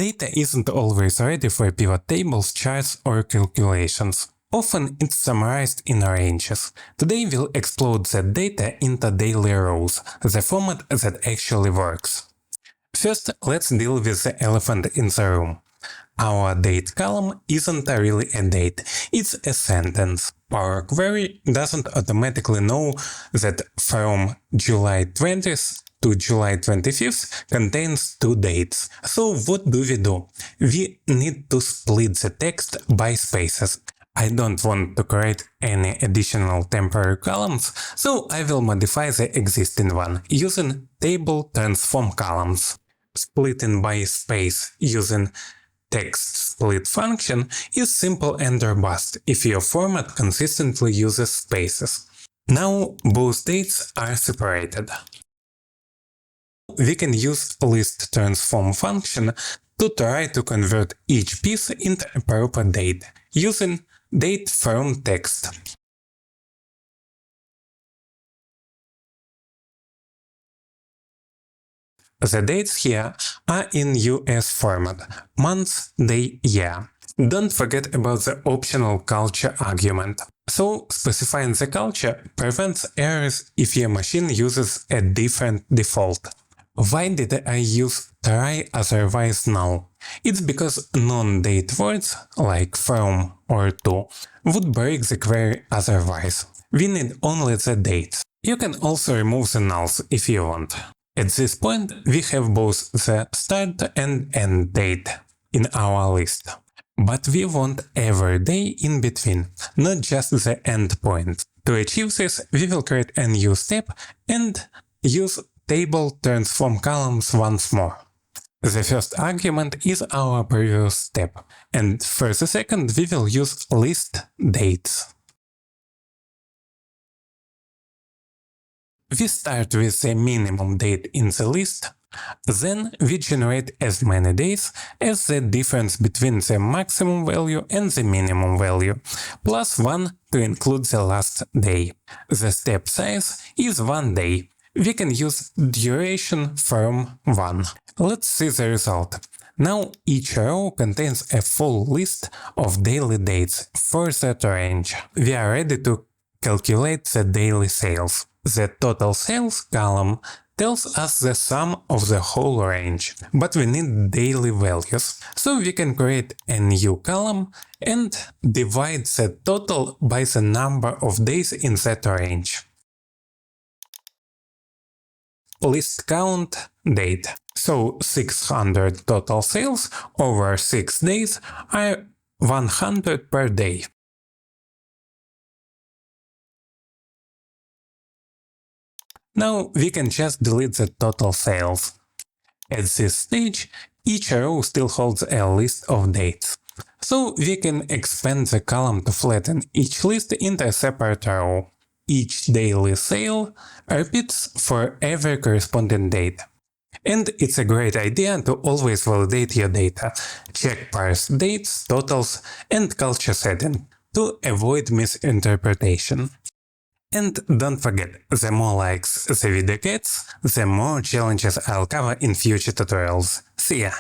Data isn't always ready for pivot tables, charts, or calculations. Often it's summarized in ranges. Today we'll explode that data into daily rows, the format that actually works. First, let's deal with the elephant in the room. Our date column isn't really a date, it's a sentence. Our query doesn't automatically know that from July 20th to July 25th contains 2 dates. So what do? We need to split the text by spaces. I don't want to create any additional temporary columns, so I will modify the existing one using Table.TransformColumns. Splitting by space using text split function is simple and robust if your format consistently uses spaces. Now both dates are separated. We can use List.Transform function to try to convert each piece into a proper date using Date.From.Text. The dates here are in US format, month, day, year. Don't forget about the optional culture argument. So, specifying the culture prevents errors if your machine uses a different default. Why did I use try otherwise null? It's because non-date words, like from or to, would break the query otherwise. We need only the dates. You can also remove the nulls if you want. At this point, we have both the start and end date in our list. But we want every day in between, not just the end point. To achieve this, we will create a new step and use Table.TransformColumns once more. The first argument is our previous step, and for the second we will use List.Dates. We start with the minimum date in the list, then we generate as many days as the difference between the maximum value and the minimum value, plus 1 to include the last day. The step size is 1 day. We can use duration from 1. Let's see the result. Now each row contains a full list of daily dates for that range. We are ready to calculate the daily sales. The total sales column tells us the sum of the whole range, but we need daily values, so we can create a new column and divide the total by the number of days in that range. List count date. So 600 total sales over 6 days are 100 per day. Now we can just delete the total sales. At this stage, each row still holds a list of dates. So we can expand the column to flatten each list into a separate row. Each daily sale repeats for every corresponding date. And it's a great idea to always validate your data. Check parse dates, totals, and culture setting to avoid misinterpretation. And don't forget, the more likes the video gets, the more challenges I'll cover in future tutorials. See ya!